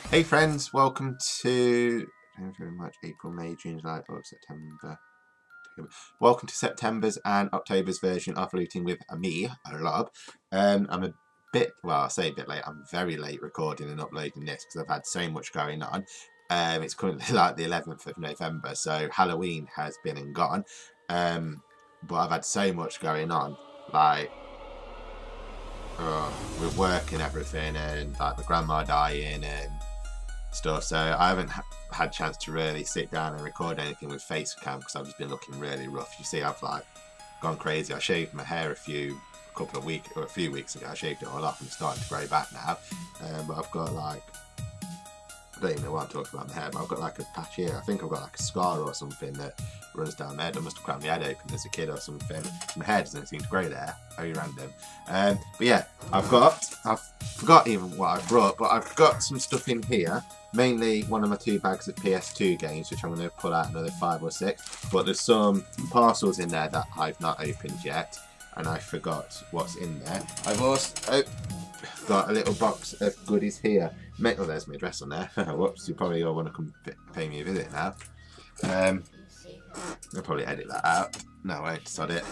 Hey friends, welcome to March, April, May, June, July, August, September. Welcome to September's and October's version of Looting with me, Rob. I'm a bit, well, I say a bit late. I'm very late recording and uploading this because I've had so much going on. It's currently like the 11th of November, so Halloween has been and gone. But I've had so much going on, like with work and everything, and like my grandma dying and stuff, so I haven't had a chance to really sit down and record anything with Facecam because I've just been looking really rough. You see, I've like gone crazy. I shaved my hair a few weeks ago. I shaved it all off and it's starting to grow back now. But I've got like, I don't even know what I'm talking about my hair, but I've got like a patch here. I think I've got like a scar or something that runs down my head. I must have cracked my head open as a kid or something. My hair doesn't seem to grow there. Very random. But yeah, I've forgot even what I brought, but I've got some stuff in here. Mainly one of my 2 bags of PS2 games, which I'm going to pull out another 5 or 6. But there's some parcels in there that I've not opened yet, and I forgot what's in there. I've also got a little box of goodies here. Oh, there's my address on there. Whoops, you probably all want to come pay me a visit now. I'll probably edit that out. No, wait, sod it.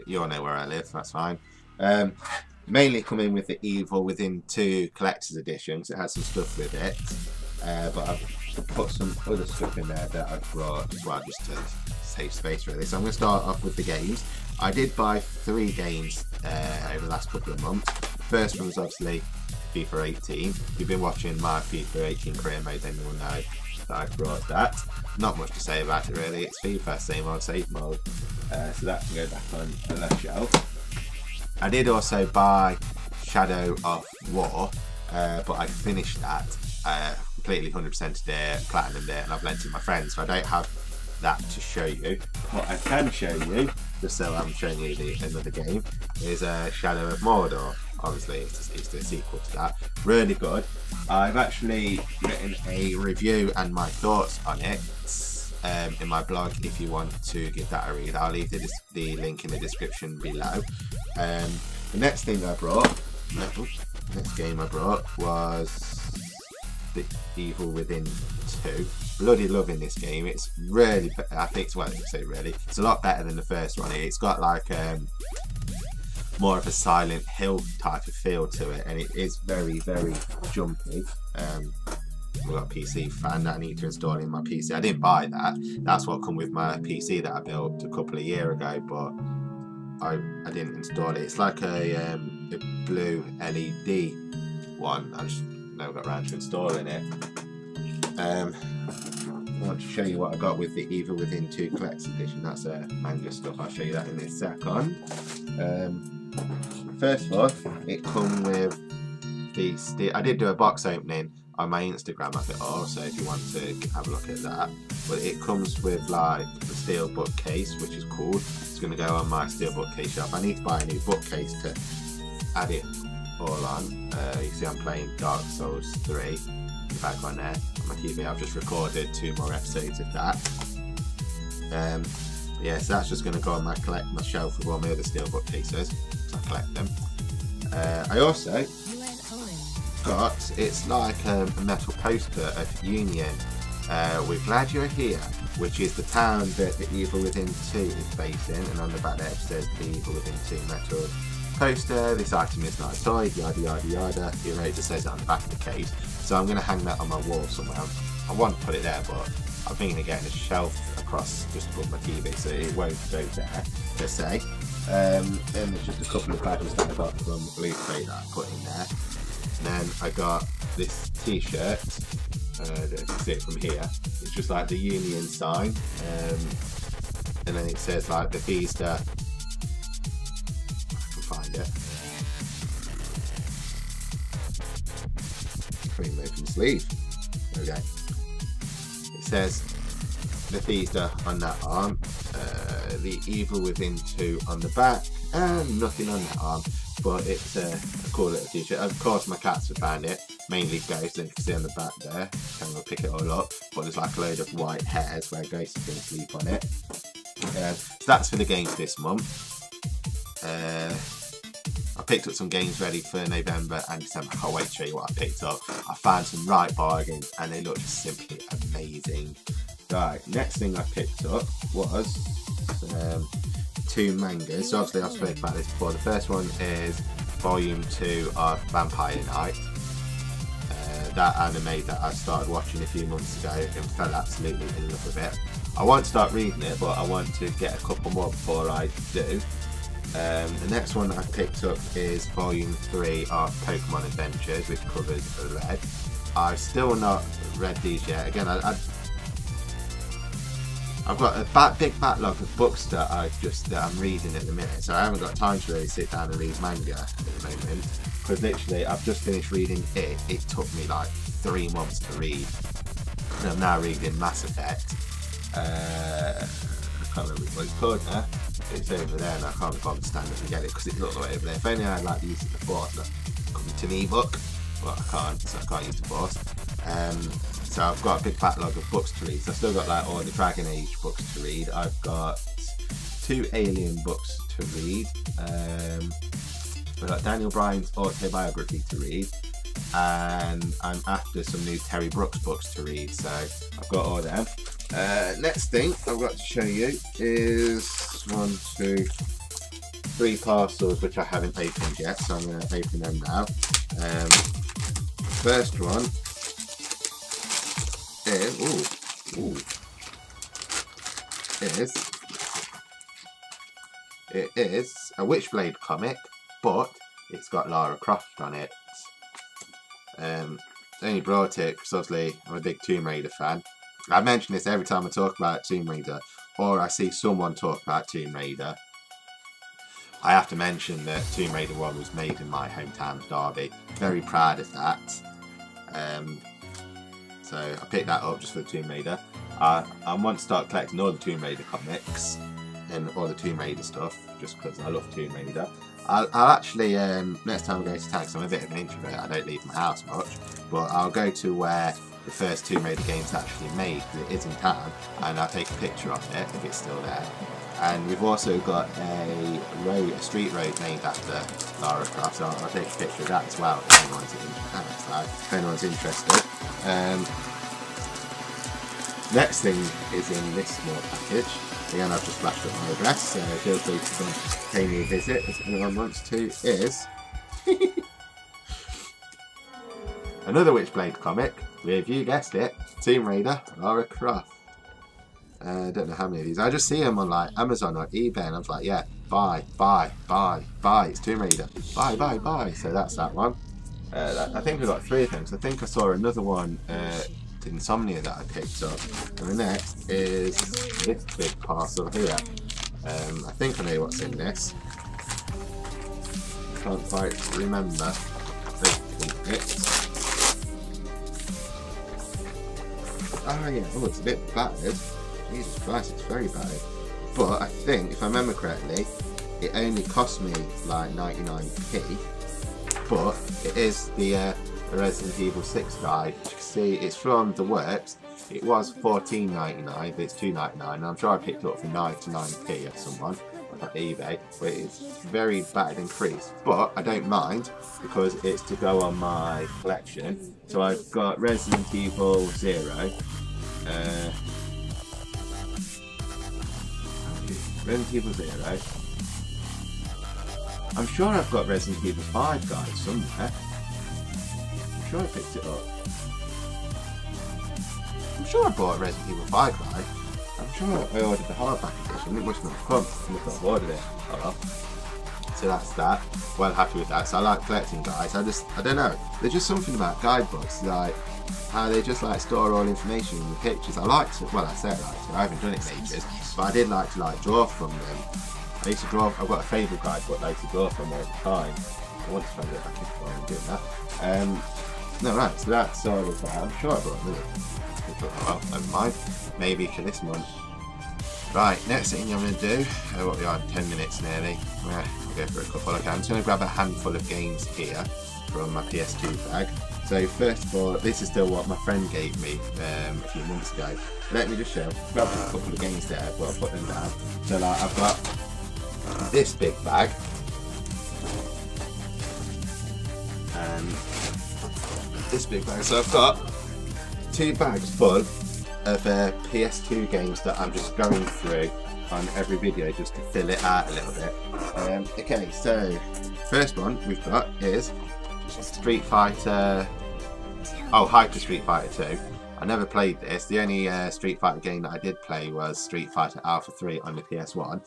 You all know where I live, that's fine. Mainly coming with the Evil Within 2 Collector's Edition, because it has some stuff with it. But I've put some other stuff in there that I've brought as well, just to save space really. So I'm going to start off with the games. I did buy 3 games over the last couple of months. First one was obviously FIFA 18. If you've been watching my FIFA 18 career mode, then you'll know that I brought that. Not much to say about it really. It's FIFA, same old safe mode. So that can go back on the left shelf. I did also buy Shadow of War, but I finished that completely 100% today, platinum it, and I've lent it to my friends, so I don't have that to show you. What I can show you, just so I'm showing you another game, is Shadow of Mordor. Obviously, it's the sequel to that. Really good. I've actually written a review and my thoughts on it in my blog if you want to give that a read. I'll leave the link in the description below. The next thing I brought, next game I brought was the Evil Within 2. Bloody loving this game. It's really, I think, well, I say really, it's a lot better than the first one. It's got like more of a Silent Hill type of feel to it, and it is very, very jumpy. I've got a PC fan that I need to install in my PC. I didn't buy that. That's what come with my PC that I built a couple of years ago, but I didn't install it. It's like a blue LED one. I just never got around to installing it. I want to show you what I got with the Evil Within 2 Collector's Edition. That's manga stuff. I'll show you that in a second. First of all, it come with the I did do a box opening on my Instagram of it all, so if you want to have a look at that. But it comes with like the steel bookcase, which is cool. It's going to go on my steel bookcase shelf. I need to buy a new bookcase to add it all on. You see I'm playing Dark Souls 3 back on there on my TV. I've just recorded 2 more episodes of that. Yeah, so that's just going to go on my shelf with all my other steel bookcases, so I collect them. I also got, it's like a metal poster of Union. We're glad you're here, which is the town that the Evil Within 2 is based in, and on the back there it says the Evil Within 2 metal poster. This item is not a toy, yada yada yada. You know, it just says it on the back of the case. So I'm going to hang that on my wall somewhere. I want to put it there, but I'm thinking of getting a shelf across just above my TV, so it won't go there per se. And there's just a couple of badges that I got from Blue Crate that I put in there. And then I got this t-shirt, you can see it from here. It's just like the Union sign, and then it says like Bethesda, I can find it. Clean open sleeve. There we go. It says Bethesda on that arm, the Evil Within 2 on the back, and nothing on that arm. But it's a cool little t-shirt. Of course my cats have found it, mainly Ghost, and you can see on the back there, I'm going to pick it all up, but there's like a load of white hairs where Ghost is going to sleep on it. So that's for the games this month. I'll picked up some games ready for November and December. I can't wait to show you what I picked up. I found some right bargains and they look just simply amazing. Right, next thing I picked up was 2 mangas. So obviously I've spoken about this before. The first one is Volume 2 of Vampire Knight. That anime that I started watching a few months ago and fell absolutely in love with it. I won't start reading it, but I want to get a couple more before I do. The next one I picked up is Volume 3 of Pokemon Adventures, which covers Red. I've still not read these yet. Again, I've got a big backlog of books that I'm reading at the minute, so I haven't got time to really sit down and read manga at the moment. Because literally, I've just finished reading it. It took me like 3 months to read, and I'm now reading Mass Effect. I can't remember what it's called now. It's over there, and I can't bother to stand up and get it because it's all the way over there. If only I had like used it before, so coming to an ebook, but I can't, so I can't use the Force. So I've got a big backlog of books to read. So I've still got like all the Dragon Age books to read. I've got 2 Alien books to read. I've got Daniel Bryan's autobiography to read, and I'm after some new Terry Brooks books to read. So I've got all them. Next thing I've got to show you is 1, 2, 3 parcels which I haven't opened yet. So I'm going to open them now. First one is a Witchblade comic, but it's got Lara Croft on it. I only brought it because obviously I'm a big Tomb Raider fan. I mention this every time I talk about Tomb Raider, or I see someone talk about Tomb Raider. I have to mention that Tomb Raider 1 was made in my hometown of Derby. Very proud of that. So I picked that up just for the Tomb Raider. I want to start collecting all the Tomb Raider comics and all the Tomb Raider stuff, just because I love Tomb Raider. I'll actually, next time I go to town, because I'm a bit of an introvert, I don't leave my house much, but I'll go to where the first Tomb Raider game's actually made, because it is in town, and I'll take a picture of it if it's still there. And we've also got a street road named after Lara Croft, so I'll take a picture of that as well if anyone's interested. Next thing is in this small package. Again, I've just flashed up my address, so feel free to come pay me a visit if anyone wants to. Is another Witchblade comic with, you guessed it, Tomb Raider, Lara Croft. I don't know how many of these. I just see them on like Amazon or eBay, and I was like, yeah, buy. It's Tomb Raider. Buy. So that's that one. I think I got 3 of them. So I think I saw another one, Insomnia, that I picked up. And the next is this big parcel here. I think I know what's in this. Can't quite remember. Oh yeah, oh, it's a bit battered. Jesus Christ, it's very battered. But I think, if I remember correctly, it only cost me like 99p. But it is the Resident Evil 6 guide. As you can see, it's from The Works. It was $14.99, but it's $2.99. And I'm sure I picked it up for 99p off someone on eBay. But it's very battered and creased. But I don't mind, because it's to go on my collection. So I've got Resident Evil 0. Resident Evil 0. I'm sure I've got Resident Evil 5 guide somewhere. I'm sure I picked it up. I'm sure I bought Resident Evil 5 guide. I'm sure I ordered the hardback edition. It must not have come. I must not have ordered it. Oh well. So that's that. Well, happy with that. So I like collecting guides. I don't know. There's just something about guidebooks, like how they just like store all information in the pictures. I like to, well, I say I like to. I haven't done it in ages, but I did like to draw from them. I used to draw. I've got a favourite guidebook I used to draw from all the time. I want to try and get back into while I'm doing that. No, right. So that's all of that. I'm sure I brought another. Well, never mind. Maybe for this month. Right, next thing I'm going to do, what we are, 10 minutes nearly. I'll go for a couple. Okay, I'm just going to grab a handful of games here from my PS2 bag. So first of all, this is still what my friend gave me a few months ago. Let me just show. Grab a couple of games there, but I'll put them down. So like, I've got this big bag. and this big bag. So I've got 2 bags full of PS2 games that I'm just going through on every video just to fill it out a little bit. Okay, so first one we've got is Street Fighter. Oh, Hyper Street Fighter 2. I never played this. The only Street Fighter game that I did play was Street Fighter Alpha 3 on the PS1.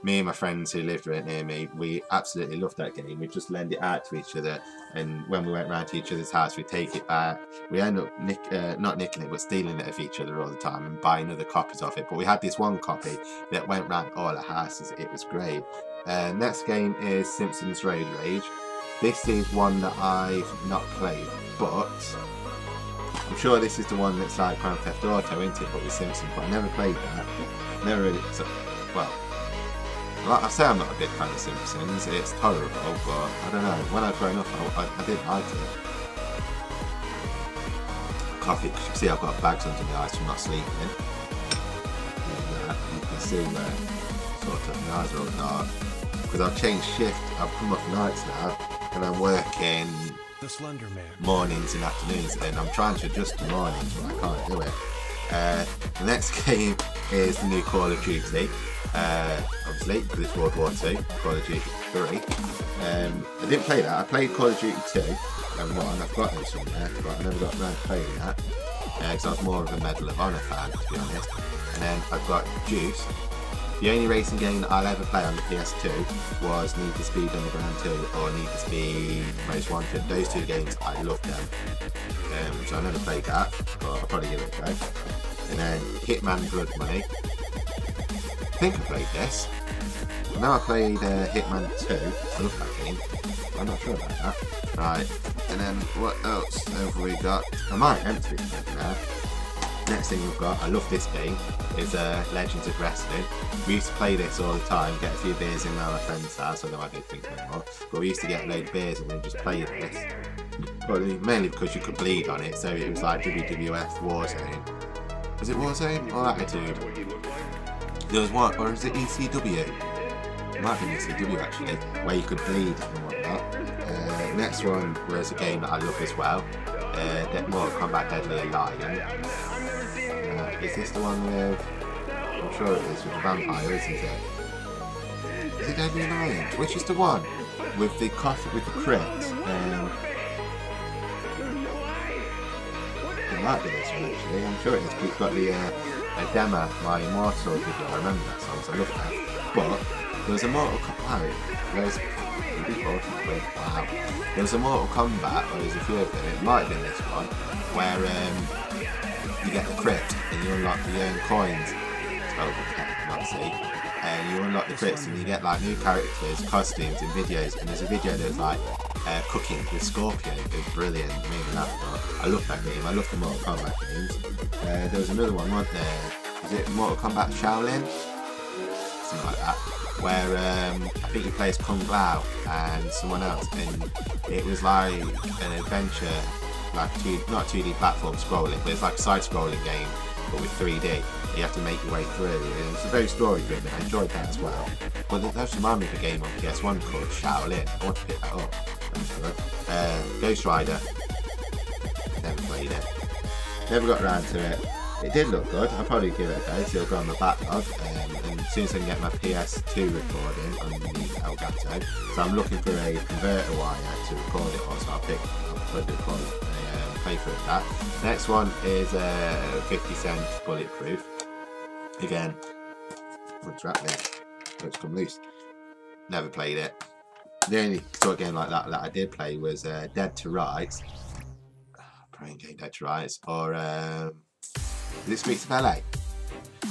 Me and my friends who lived right near me, we absolutely loved that game. We just lend it out to each other, and when we went round to each other's house, we take it back. We end up not nicking it, but stealing it of each other all the time and buying other copies of it. But we had this one copy that went round all the houses. It was great. Next game is Simpsons Road Rage. This is one that I've not played, but I'm sure this is the one that's like Grand Theft Auto, isn't it? But with Simpsons. But I never played that. Never really. So, well, like I say, I'm not a big fan of Simpsons. It's tolerable, but I don't know. When I was growing up, I didn't like it. Coffee, because you can see I've got bags under my eyes from not sleeping. You can see where sort of my eyes are all dark. Because I've changed shift. I've come off nights now, and I'm working mornings and afternoons, and I'm trying to adjust to mornings, but I can't do it. The next game is the new Call of Duty, obviously, because it's World War II, Call of Duty 3. I didn't play that. I played Call of Duty 2 and 1. I've got them somewhere, but I never got around to playing that, because I was more of a Medal of Honor fan, to be honest. And then I've got Juice. The only racing game that I'll ever play on the PS2 was Need for Speed Underground 2 or Need for Speed Most Wanted. Those 2 games, I loved them. So I never played that, but I'll probably give it a go. And then Hitman Blood Money. I think I played this. Now I played Hitman 2. I love that game. I'm not sure about that. Right, and then what else have we got? I might empty it now. Next thing we've got, I love this game, is Legends of Wrestling. We used to play this all the time, get a few beers in at my friend's house, although I don't drink anymore. But we used to get a load of beers and we'd just play this. Probably mainly because you could bleed on it, so it was like WWF Warzone. Was it Warzone or Attitude? There was one, or is it ECW? It might have been ECW actually, where you could bleed and whatnot. Next one was a game that I love as well, Mortal Kombat Deadly Alliance. Is this the one with, I'm sure it is, with the vampire, isn't it? Is it Deadly Alliance? Which is the one with the crit? It might be this one actually, I'm sure it is. We've got the Dema, My Immortal video, I remember that song, so I love that. But there was a Mortal Kombat, wow. There was a Mortal Kombat, or there's a few of them, it might have been this one, where you get the crit and you unlock the coins. It's over not see. And you unlock the crits and you get like new characters, costumes and videos. And there's a video that was like cooking with Scorpion. It was brilliant. Made me laugh. I love that game. I love the Mortal Kombat games. There was another one, wasn't there? Was it Mortal Kombat Shaolin? Something like that. Where I think you play as Kung Lao and someone else, and it was like an adventure, like not 2D platform scrolling, but it's like a side-scrolling game, but with 3D. You have to make your way through, and it's a very story-driven. I enjoyed that as well. But that just reminded me of a game on PS1 called Shaolin. I want to pick that up. Ghost Rider. Never played it. Never got around to it. It did look good. I'll probably give it a go. It'll go on my backlog. And as soon as I can get my PS2 recording on the Elgato, so I'm looking for a converter wire to record it on. So I'll put the pay for that. Next one is 50 Cent Bulletproof. Again, what's happening? Let's come loose. Never played it. The only sort of game like that I did play was Dead to Rights. Brain game Dead to Rights, or is it Streets of LA?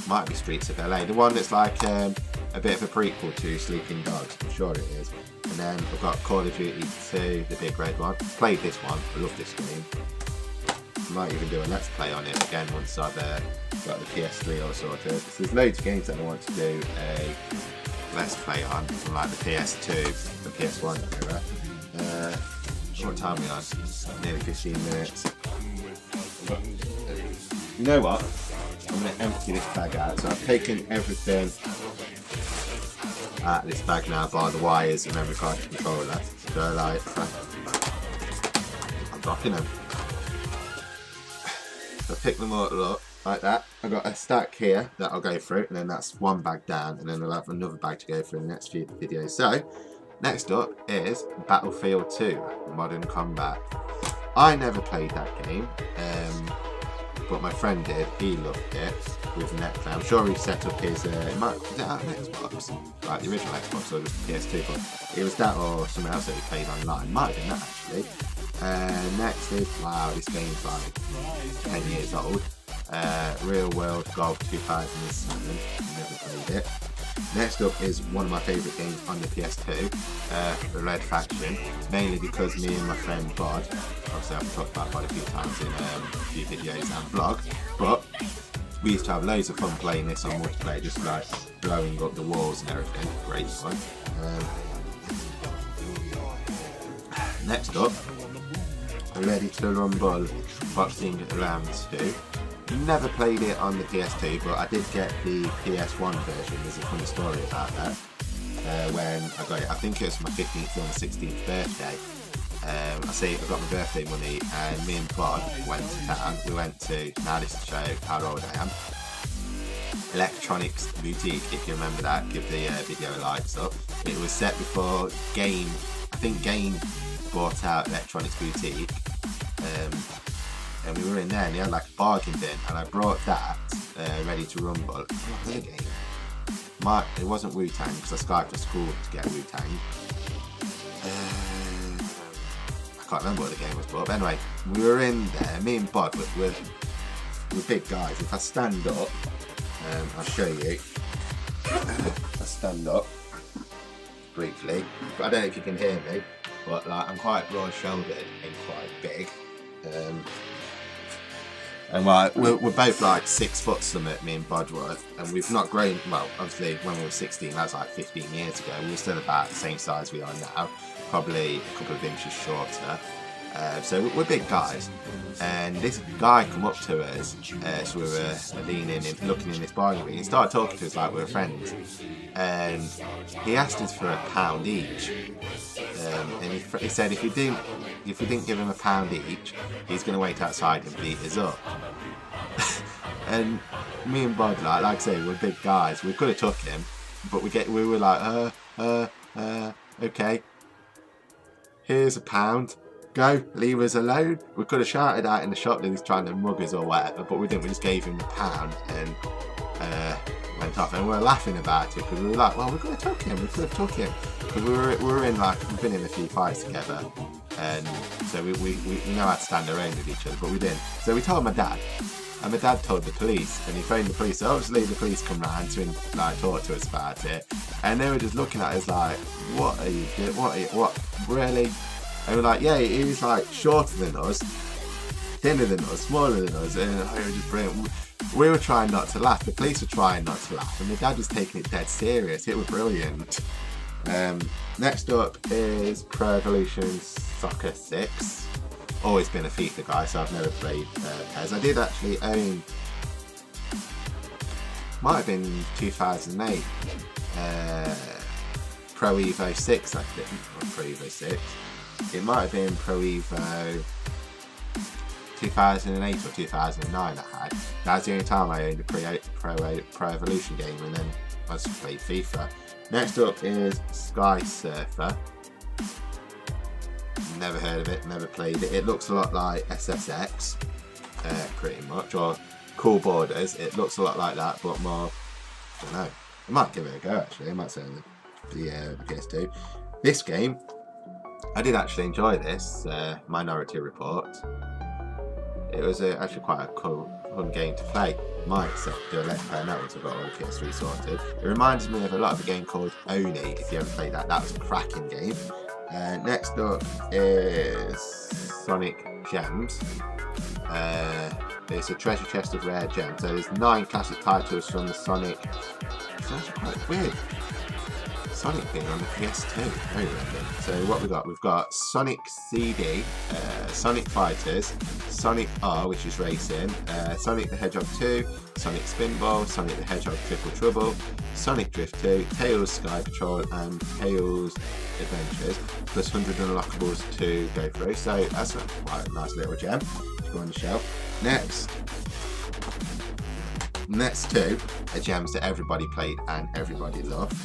Might be Streets of LA. The one that's like a bit of a prequel to Sleeping Dogs. I'm sure it is. And then I've got Call of Duty 2, the big red one. Played this one. I love this game. I might even do a let's play on it again once I've got the PS3 all sorted. So there's loads of games that I want to do a let's play on, from like the PS2, the PS1 era. What time are we on? Nearly 15 minutes. But, you know what? I'm going to empty this bag out. So I've taken everything out of this bag now, by the wires and memory card controller. So like, I'm dropping them. So pick them all up like that. I've got a stack here that I'll go through, and then that's one bag down, and then I'll have another bag to go through in the next few videos. So next up is Battlefield 2 Modern Combat. I never played that game, but my friend did. He loved it with Netplay. I'm sure he set up his, is it out on Xbox? Like the original Xbox or just PS2, but it was that or something else that he played online. Might have been that actually. Next is, wow, this game's like 10 years old. Real World Golf 2007. Never played it. Next up is one of my favourite games on the PS2, the Red Faction, mainly because me and my friend Bod, obviously I've talked about Bod a few times in a few videos and vlogs, but we used to have loads of fun playing this on multiplayer, just like blowing up the walls and everything. Great fun. Next up, Ready to Rumble Boxing Round 2. Never played it on the PS2, but I did get the PS1 version. There's a funny story about that. When I got it, I think it was my 15th or 16th birthday. I got my birthday money, and me and Bod went to town. We went to, now this to show how old I am, Electronics Boutique, if you remember that. Give the video a likes up. It was set before Game, I think Game bought out Electronics Boutique. And we were in there, and they had like a bargain bin, and I brought that Ready to Rumble. Another game. It wasn't Wu-Tang because I skyped to school to get Wu-Tang. I can't remember what the game was, but anyway, we were in there. Me and Bod, we're big guys. If I stand up, I'll show you. I stand up briefly, but I don't know if you can hear me. But like, I'm quite broad-shouldered and quite big. And we're both like 6 foot something, me and Bodworth, and we've not grown, well, obviously when we were 16, that was like 15 years ago, we were still about the same size we are now, probably a couple of inches shorter. So we're big guys, and this guy come up to us, so we were leaning in, looking in this bargain bin. He started talking to us like we were friends, and he asked us for £1 each. And he said if we didn't give him £1 each, he's going to wait outside and beat us up. And me and Bod, like I say, we're big guys. We could have took him, but we were like, okay, here's £1. Go, leave us alone. We could have shouted out in the shop that he's trying to mug us or whatever, but we didn't. We just gave him £1 and went off, and we were laughing about it because we were like, well, we could have took him. We could have took him because we were in like, we've been in a few fights together, and so we know how to stand our own with each other, but we didn't. So we told my dad, and my dad told the police, and he phoned the police. So obviously the police come round to like talk to us about it, and they were just looking at us like, what are you doing? What really? And we're like, yeah, he was like shorter than us, thinner than us, smaller than us, and it was just brilliant. We were trying not to laugh, the police were trying not to laugh, and my dad was taking it dead serious. It was brilliant. Next up is Pro Evolution Soccer 6. Always been a FIFA guy, so I've never played PES. I did actually own, might have been 2008, Pro Evo 6, I think, or Pro Evo 6. It might have been Pro Evo 2008 or 2009 I had. That was the only time I owned a Pro Evolution game, and then I just played FIFA. Next up is Sky Surfer. Never heard of it, never played it. It looks a lot like SSX, pretty much, or Cool Borders. It looks a lot like that, but more, I don't know. I might give it a go actually. I might say the PS2. This game, I did actually enjoy this, Minority Report. It was actually quite a cool, fun game to play. Might do a Let's Play on that once I've got all the PS3 sorted. It reminds me of a lot of a game called Oni, if you ever played that. That was a cracking game. Next up is Sonic Gems. It's a treasure chest of rare gems. So there's 9 classic titles from the Sonic. It's actually quite weird. Sonic being on the PS2, very random. So what we got? We've got Sonic CD, Sonic Fighters, Sonic R, which is racing, Sonic the Hedgehog 2, Sonic Spinball, Sonic the Hedgehog Triple Trouble, Sonic Drift 2, Tails Sky Patrol, and Tails Adventures, plus 100 unlockables to go through. So that's quite a nice little gem to go on the shelf. Next two are gems that everybody played and everybody loved.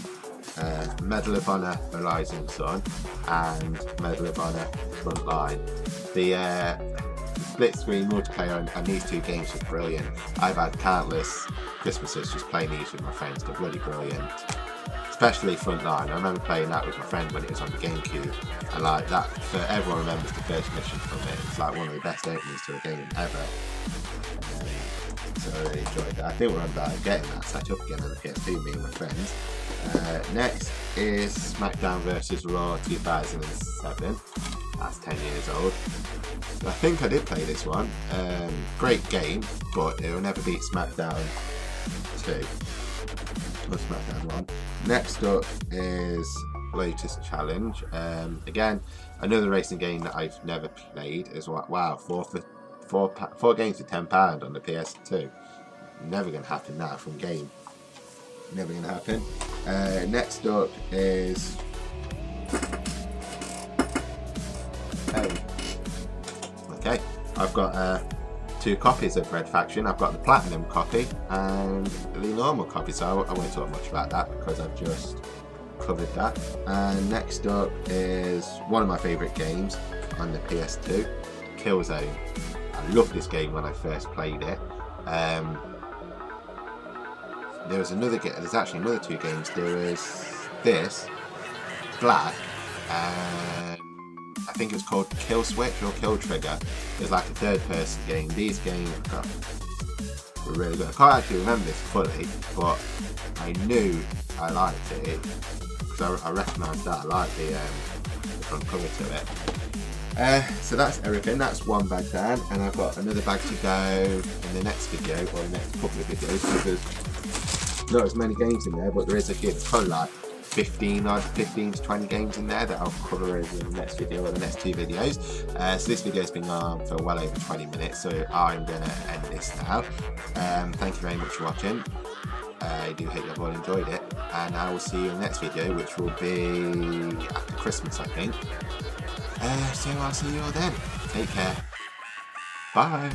Medal of Honor Horizon Sun and Medal of Honor Frontline. The split screen multiplayer and these two games are brilliant. I've had countless Christmases just playing these with my friends. They're bloody brilliant. Especially Frontline. I remember playing that with my friend when it was on the GameCube, and like that, for everyone remembers the first mission from it. It's like one of the best openings to a game ever. So I really enjoyed that. I think we're on about getting that set up again on the PS2, me and my friends. Next is SmackDown vs Raw 2007. That's 10 years old. I think I did play this one. Great game, but it will never beat SmackDown 2 or SmackDown 1. Next up is Lotus Challenge. Again, another racing game that I've never played. Is wow, four games for £10 on the PS2. Never going to happen now from game. Never going to happen. Next up is okay, I've got 2 copies of Red Faction. I've got the Platinum copy and the normal copy, so I won't talk much about that because I've just covered that. And next up is one of my favourite games on the PS2, Killzone. I loved this game when I first played it. There was another game. There's actually another 2 games. There is this Black, and I think it was called Kill Switch or Kill Trigger. It's like a third-person game. These games were really good. I can't actually remember this fully, but I knew I liked it because I recognised that. I liked the front cover to it. So that's everything. That's one bag down, and I've got another bag to go in the next video or the next couple of videos, because not as many games in there, but there is probably like 15 to 20 games in there that I'll cover in the next video or the next 2 videos. So this video has been on for well over 20 minutes, so I'm going to end this now. Thank you very much for watching. I do hope you've all enjoyed it, and I will see you in the next video, which will be after Christmas, I think. So I'll see you all then. Take care. Bye.